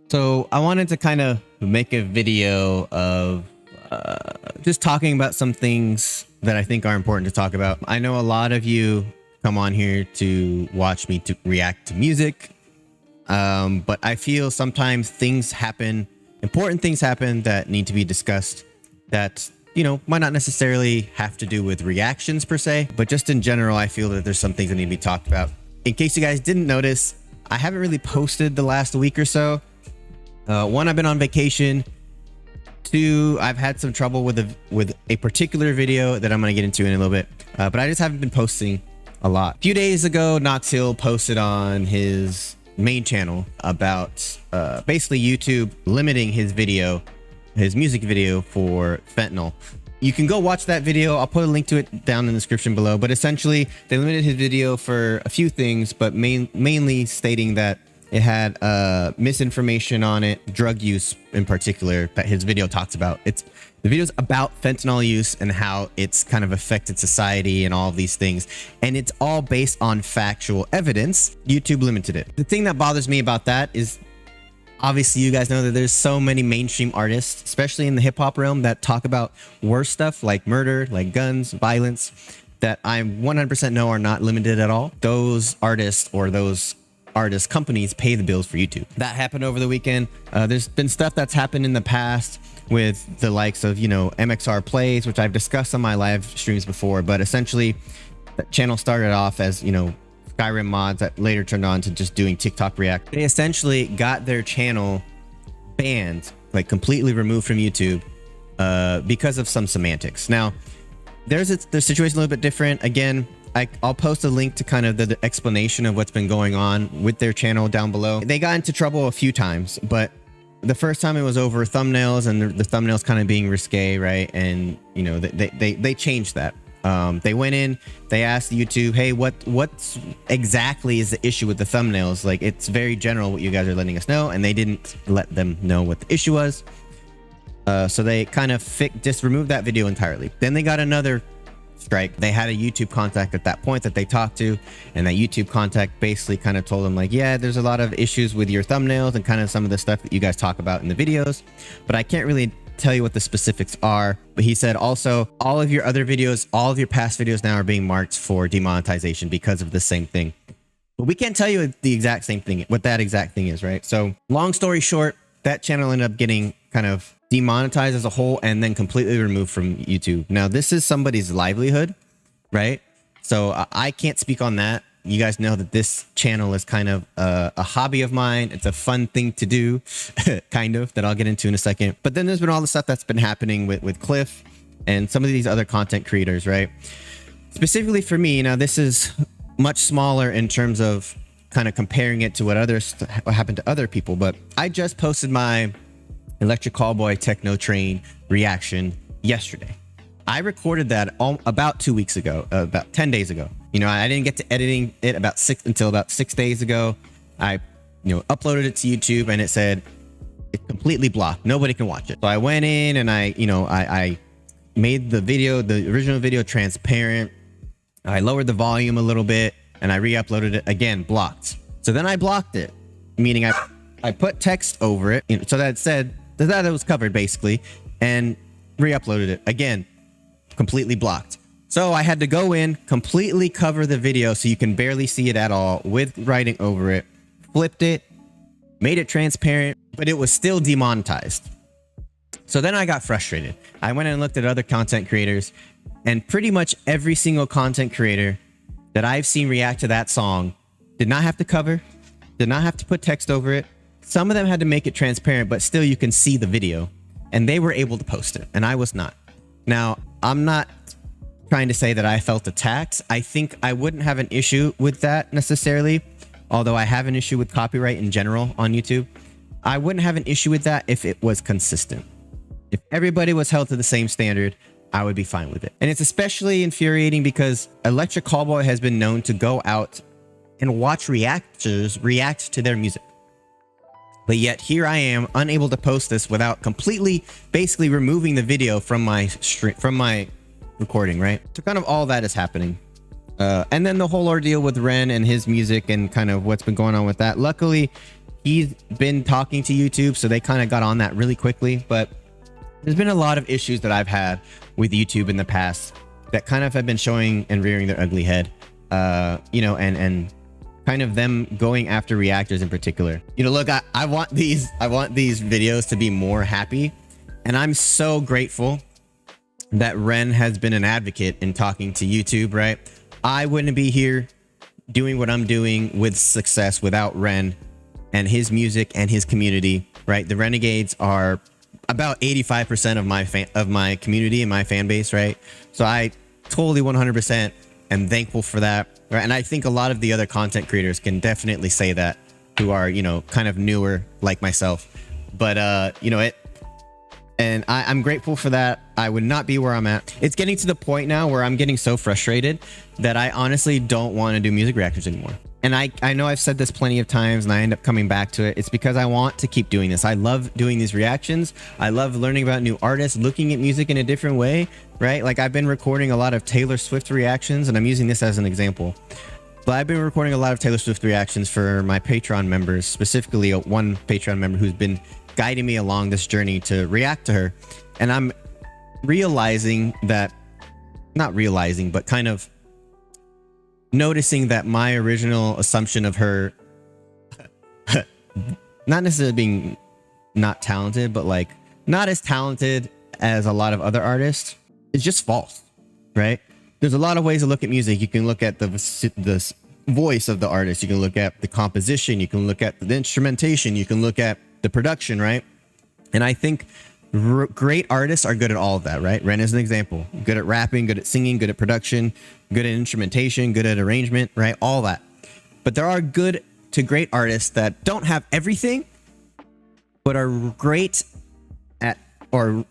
So I wanted to kind of make a video of just talking about some things that I think are important to talk about. I know a lot of you come on here to watch me to react to music, but I feel sometimes things happen, important things happen that need to be discussed that, might not necessarily have to do with reactions per se, but just in general, I feel that there's some things that need to be talked about. In case you guys didn't notice, I haven't really posted the last week or so. One, I've been on vacation. Two, I've had some trouble with a particular video that I'm going to get into in a little bit, but I just haven't been posting a lot. A few days ago, Noxhill posted on his main channel about basically YouTube limiting his music video for fentanyl. You can go watch that video. I'll put a link to it down in the description below, but essentially they limited his video for a few things, but mainly stating that it had misinformation on it, drug use in particular, that his video talks about. The video's about fentanyl use and how it's kind of affected society and all of these things. And it's all based on factual evidence. YouTube limited it. The thing that bothers me about that is, obviously you guys know that there's so many mainstream artists, especially in the hip hop realm, that talk about worse stuff like murder, like guns, violence, that I 100% know are not limited at all. Those artists or those artist companies pay the bills for YouTube. That happened over the weekend. There's been stuff that's happened in the past with the likes of, MXR Plays, which I've discussed on my live streams before, but essentially that channel started off as, Skyrim mods that later turned on to just doing TikTok React. They essentially got their channel banned, like completely removed from YouTube because of some semantics. Now, the situation a little bit different. Again, I'll post a link to kind of the explanation of what's been going on with their channel down below. They got into trouble a few times, but the first time it was over thumbnails and the thumbnails kind of being risque, right? And they changed that. They went in, they asked YouTube, hey, what exactly is the issue with the thumbnails? Like, it's very general what you guys are letting us know, and they didn't let them know what the issue was. So they kind of just removed that video entirely. Then they got another strike. They had a YouTube contact at that point that they talked to, and that YouTube contact basically kind of told them, like, yeah, there's a lot of issues with your thumbnails and kind of some of the stuff that you guys talk about in the videos, but I can't really tell you what the specifics are. But he said also, all of your other videos, all of your past videos now are being marked for demonetization because of the same thing. But we can't tell you the exact same thing, what that exact thing is, right? So long story short, that channel ended up getting kind of demonetized as a whole and then completely removed from YouTube. Now, this is somebody's livelihood, right? So I can't speak on that. You guys know that this channel is kind of a hobby of mine. It's a fun thing to do, kind of, that I'll get into in a second. But then there's been all the stuff that's been happening with Cliff and some of these other content creators, right? Specifically for me, now this is much smaller in terms of kind of comparing it to what happened to other people, but I just posted my Electric Callboy Techno Train reaction yesterday. I recorded that about 2 weeks ago, about 10 days ago. I didn't get to editing it until about 6 days ago. I, uploaded it to YouTube and it said it's completely blocked. Nobody can watch it. So I went in and I made the original video transparent. I lowered the volume a little bit and I re-uploaded it again, blocked. So then I blocked it, meaning I put text over it, so that it said that it was covered basically, and re-uploaded it again, completely blocked. So I had to go in, completely cover the video so you can barely see it at all with writing over it, flipped it, made it transparent, but it was still demonetized. So then I got frustrated. I went and looked at other content creators, and pretty much every single content creator that I've seen react to that song did not have to cover, did not have to put text over it. Some of them had to make it transparent, but still you can see the video, and they were able to post it, and I was not. Now, I'm not trying to say that I felt attacked. I think I wouldn't have an issue with that necessarily, although I have an issue with copyright in general on YouTube. I wouldn't have an issue with that if it was consistent. If everybody was held to the same standard, I would be fine with it. And it's especially infuriating because Electric Callboy has been known to go out and watch reactors react to their music. But yet here I am unable to post this without basically removing the video from my recording, right? So kind of all that is happening. And then the whole ordeal with Ren and his music and kind of what's been going on with that. Luckily he's been talking to YouTube, so they kind of got on that really quickly. But there's been a lot of issues that I've had with YouTube in the past that kind of have been showing and rearing their ugly head. You know, and kind of them going after reactors in particular. You know, look, I want these videos to be more happy, and I'm so grateful that Ren has been an advocate in talking to YouTube, right? I wouldn't be here doing what I'm doing with success without Ren and his music and his community, right? The Renegades are about 85% of my community and my fan base, right? So I totally 100% am thankful for that, right? And I think a lot of the other content creators can definitely say that, who are, you know, kind of newer like myself. But you know, I'm grateful for that. I would not be where I'm at. It's getting to the point now where I'm getting so frustrated that I honestly don't want to do music reactions anymore. And I know I've said this plenty of times and I end up coming back to it. It's because I want to keep doing this. I love doing these reactions. I love learning about new artists, looking at music in a different way, right? Like I've been recording a lot of Taylor Swift reactions, and I'm using this as an example. But I've been recording a lot of Taylor Swift reactions for my Patreon members, specifically one Patreon member who's been guiding me along this journey to react to her. And I'm realizing that, not realizing, but kind of noticing that my original assumption of her, not necessarily being not talented, but like not as talented as a lot of other artists, is just false, right? There's a lot of ways to look at music. You can look at the voice of the artist. You can look at the composition. You can look at the instrumentation. You can look at the production, right? And I think great artists are good at all of that, right? Ren is an example. Good at rapping, good at singing, good at production, good at instrumentation, good at arrangement, right? All that. But there are good to great artists that don't have everything, but are great at, or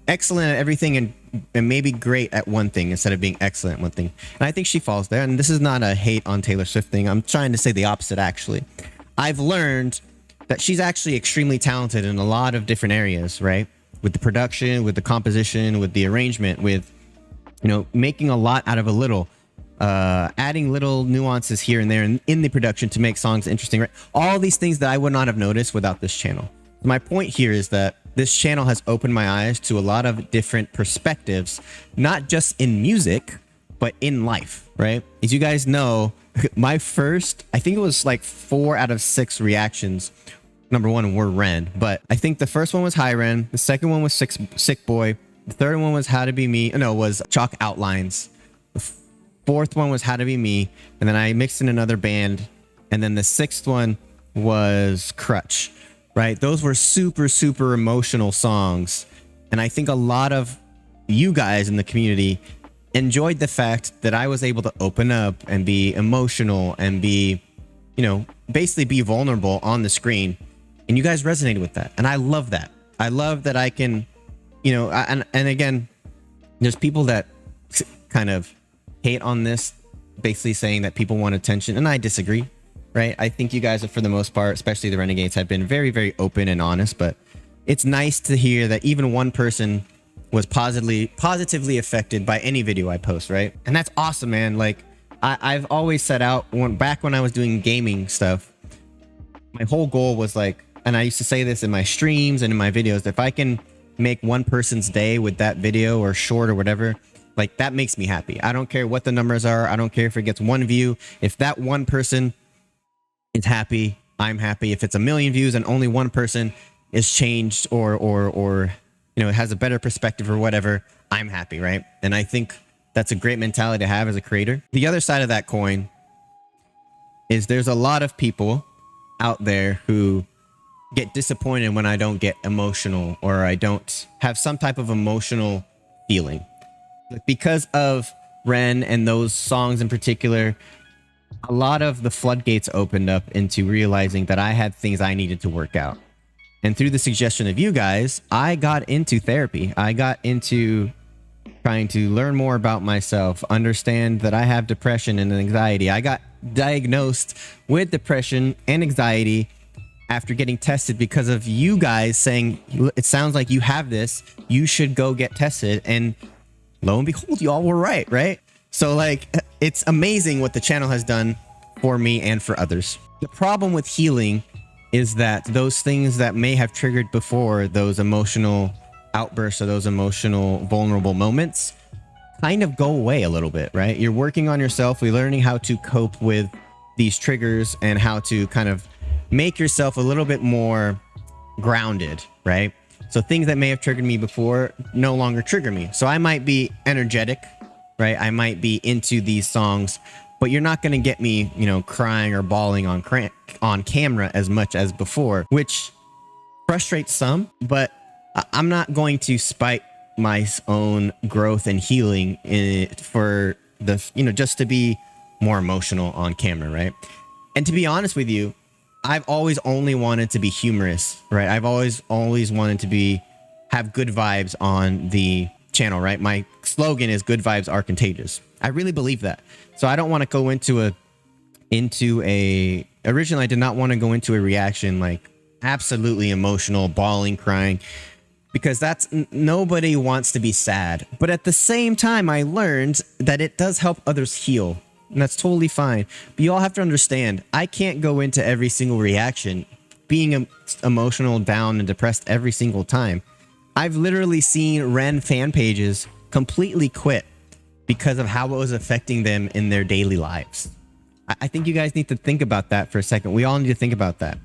excellent at everything, and maybe great at one thing instead of being excellent at one thing. And I think she falls there. And this is not a hate on Taylor Swift thing. I'm trying to say the opposite, actually. I've learned that she's actually extremely talented in a lot of different areas, right? With the production, with the composition, with the arrangement, with, you know, making a lot out of a little, adding little nuances here and there in the production to make songs interesting, right? All these things that I would not have noticed without this channel. My point here is that this channel has opened my eyes to a lot of different perspectives, not just in music, but in life, right? As you guys know, my first, I think it was like 4 out of 6 reactions, number one, were Ren. But I think the first one was Hi Ren. The second one was Sick Boy. The third one was How to Be Me. No, was Chalk Outlines. The fourth one was How to Be Me. And then I mixed in another band. And then the sixth one was Crutch, right? Those were super, super emotional songs. And I think a lot of you guys in the community enjoyed the fact that I was able to open up and be emotional and be, you know, basically be vulnerable on the screen. And you guys resonated with that. And I love that. I love that I can, you know, and again, there's people that kind of hate on this, basically saying that people want attention. And I disagree, right? I think you guys have, for the most part, especially the Renegades, have been very, very open and honest. But it's nice to hear that even one person was positively affected by any video I post, right? And that's awesome, man. Like I've always set out, back when I was doing gaming stuff, my whole goal was like, and I used to say this in my streams and in my videos, if I can make one person's day with that video or short or whatever, like that makes me happy. I don't care what the numbers are. I don't care if it gets 1 view. If that one person is happy, I'm happy. If it's 1 million views and only one person is changed or you know, has a better perspective or whatever, I'm happy, right? And I think that's a great mentality to have as a creator. The other side of that coin is there's a lot of people out there who get disappointed when I don't get emotional or I don't have some type of emotional feeling. Because of Ren and those songs in particular, a lot of the floodgates opened up into realizing that I had things I needed to work out. And through the suggestion of you guys, I got into therapy. I got into trying to learn more about myself, understand that I have depression and anxiety. I got diagnosed with depression and anxiety after getting tested because of you guys saying, it sounds like you have this, you should go get tested. And lo and behold, y'all were right? So like, it's amazing what the channel has done for me and for others. The problem with healing is that those things that may have triggered before, those emotional outbursts or those emotional vulnerable moments, kind of go away a little bit, right? You're working on yourself, you're learning how to cope with these triggers and how to kind of make yourself a little bit more grounded, right? So things that may have triggered me before no longer trigger me. So I might be energetic, right? I might be into these songs, but you're not going to get me, crying or bawling on camera as much as before, which frustrates some, but I'm not going to spite my own growth and healing for the, just to be more emotional on camera, right? And to be honest with you, I've always only wanted to be humorous, right? I've always wanted to have good vibes on the channel, right? My slogan is good vibes are contagious. I really believe that. So I don't want to go originally I did not want to go into a reaction like absolutely emotional, bawling, crying, because nobody wants to be sad. But at the same time, I learned that it does help others heal. And that's totally fine. But you all have to understand, I can't go into every single reaction being emotional, down, and depressed every single time. I've literally seen Ren fan pages completely quit because of how it was affecting them in their daily lives. I think you guys need to think about that for a second. We all need to think about that.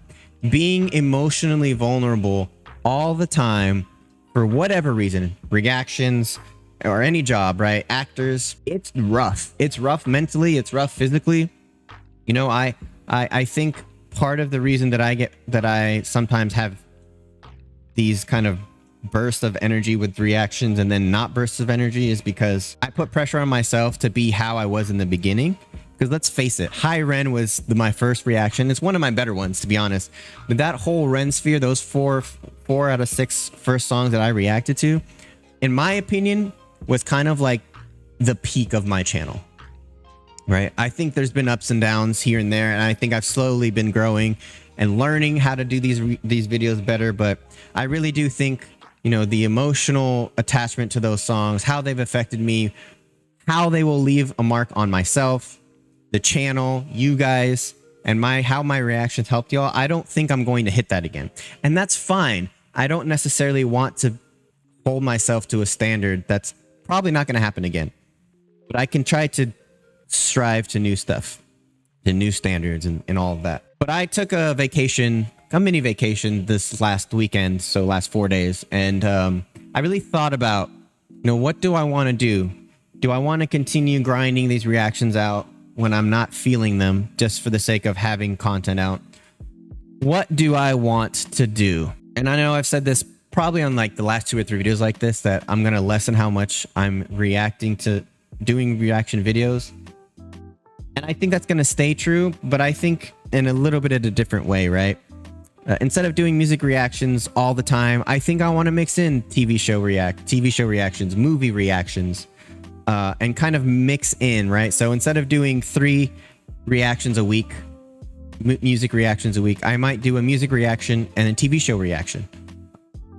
Being emotionally vulnerable all the time for whatever reason, reactions, or any job, right? Actors, it's rough. It's rough mentally. It's rough physically. I think part of the reason that I sometimes have these kind of bursts of energy with reactions and then not bursts of energy is because I put pressure on myself to be how I was in the beginning. Because let's face it, Hi Ren was my first reaction. It's one of my better ones, to be honest. But that whole Ren sphere, those four out of 6 first songs that I reacted to, in my opinion, was kind of like the peak of my channel, right? I think there's been ups and downs here and there, and I think I've slowly been growing and learning how to do these videos better. But I really do think, the emotional attachment to those songs, how they've affected me, how they will leave a mark on myself, the channel, you guys, and how my reactions helped y'all. I don't think I'm going to hit that again. And that's fine. I don't necessarily want to hold myself to a standard that's probably not going to happen again. But I can try to strive to new stuff, to new standards and all of that. But I took a mini vacation this last weekend, so last 4 days. And I really thought about, what do I want to do? Do I want to continue grinding these reactions out when I'm not feeling them just for the sake of having content out? What do I want to do? And I know I've said this probably on like the last 2 or 3 videos like this, that I'm going to lessen how much I'm reacting to doing reaction videos. And I think that's going to stay true, but I think in a little bit of a different way, right? Instead of doing music reactions all the time, I think I want to mix in TV show reactions, movie reactions, and kind of mix in, right? So instead of doing 3 reactions a week, music reactions a week, I might do a music reaction and a TV show reaction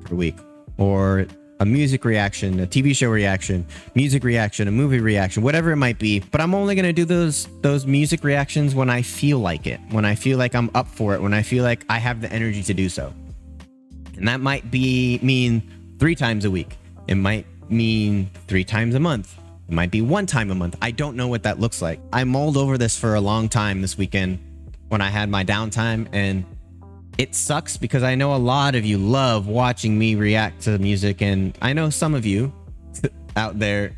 per week, or a music reaction, a TV show reaction, music reaction, a movie reaction, whatever it might be. But I'm only going to do those music reactions when I feel like it, when I feel like I'm up for it, when I feel like I have the energy to do so. And that might mean 3 times a week. It might mean 3 times a month. It might be 1 time a month. I don't know what that looks like. I mulled over this for a long time this weekend when I had my downtime, and it sucks because I know a lot of you love watching me react to music, and I know some of you out there,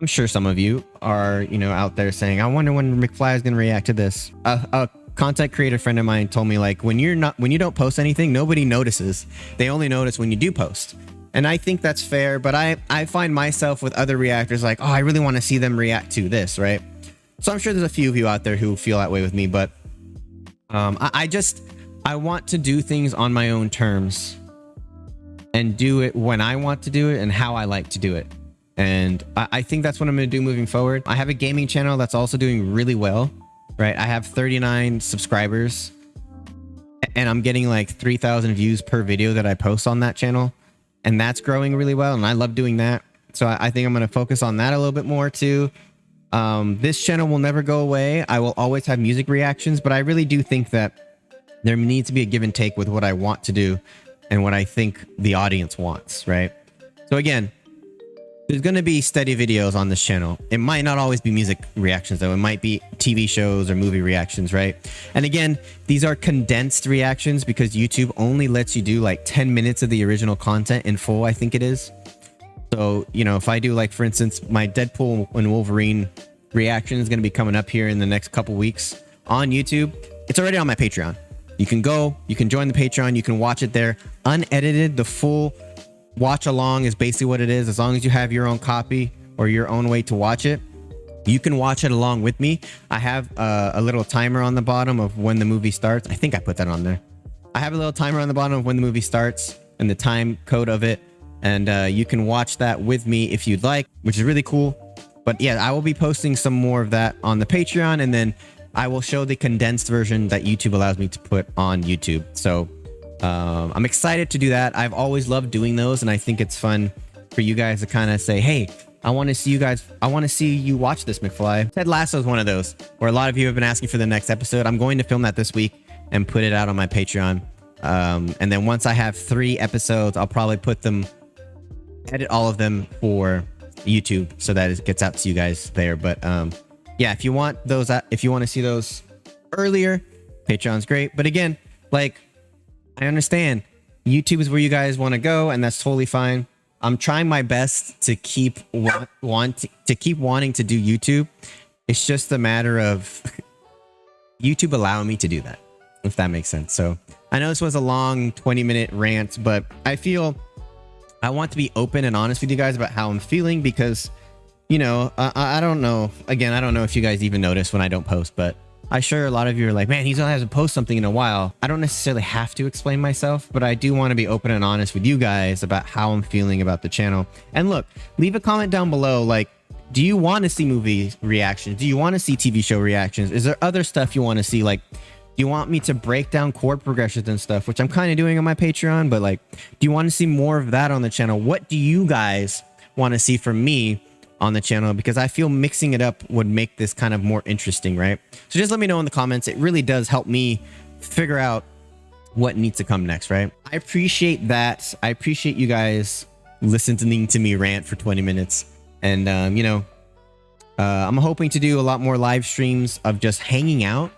I'm sure some of you are, out there saying, I wonder when McFly is going to react to this. A content creator friend of mine told me, like, when you don't post anything, nobody notices. They only notice when you do post. And I think that's fair, but I find myself with other reactors like, oh, I really want to see them react to this, right? So I'm sure there's a few of you out there who feel that way with me, but I want to do things on my own terms and do it when I want to do it and how I like to do it. And I think that's what I'm going to do moving forward. I have a gaming channel that's also doing really well, right? I have 39 subscribers and I'm getting like 3,000 views per video that I post on that channel. And that's growing really well. And I love doing that. So I think I'm going to focus on that a little bit more too. This channel will never go away. I will always have music reactions, but I really do think that There needs to be a give and take with what I want to do and what I think the audience wants, right? So again, there's going to be steady videos on this channel. It might not always be music reactions, though. It might be TV shows or movie reactions, right? And again, these are condensed reactions because YouTube only lets you do like 10 minutes of the original content in full, I think it is. So, you know, if I do, like, for instance, my Deadpool and Wolverine reaction is going to be coming up here in the next couple weeks on YouTube. It's already on my Patreon. You can go, you can join the Patreon, you can watch it there unedited. The full watch along is basically what it is. As long as you have your own copy or your own way to watch it, you can watch it along with me. I have a little timer on the bottom of when the movie starts. I think I put that on there. I have a little timer on the bottom of when the movie starts and the time code of it. And you can watch that with me if you'd like, which is really cool. But yeah, I will be posting some more of that on the Patreon, and then I will show the condensed version that YouTube allows me to put on YouTube. So I'm excited to do that. I've always loved doing those, and I think it's fun for you guys to kind of say, hey, I want to see you guys. I want to see you watch this, McFly. Ted Lasso is one of those where a lot of you have been asking for the next episode. I'm going to film that this week and put it out on my Patreon. And then once I have 3 episodes, I'll probably edit all of them for YouTube so that it gets out to you guys there. But yeah, if you want those, if you want to see those earlier, Patreon's great. But again, like, I understand YouTube is where you guys want to go, and that's totally fine. I'm trying my best to keep wanting to do YouTube. It's just a matter of YouTube allowing me to do that, if that makes sense. So I know this was a long 20-minute rant, but I feel I want to be open and honest with you guys about how I'm feeling because, you know, I don't know. Again, I don't know if you guys even notice when I don't post, but I'm sure a lot of you are like, man, he hasn't posted something in a while. I don't necessarily have to explain myself, but I do want to be open and honest with you guys about how I'm feeling about the channel. And look, leave a comment down below. Like, do you want to see movie reactions? Do you want to see TV show reactions? Is there other stuff you want to see? Like, do you want me to break down chord progressions and stuff, which I'm kind of doing on my Patreon, but like, do you want to see more of that on the channel? What do you guys want to see from me on the channel? Because I feel mixing it up would make this kind of more interesting, right? So just let me know in the comments. It really does help me figure out what needs to come next, right? I appreciate that. I appreciate you guys listening to me rant for 20 minutes. And, you know, I'm hoping to do a lot more live streams of just hanging out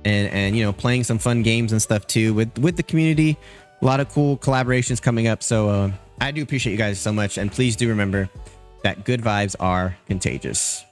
and you know, playing some fun games and stuff too with the community. A lot of cool collaborations coming up. So I do appreciate you guys so much. And please do remember that good vibes are contagious.